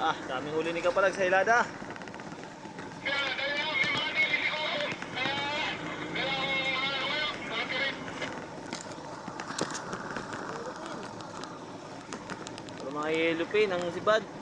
Daming huli ni Kapalag sa Hilada. Pero mga yellow pin ang sibad.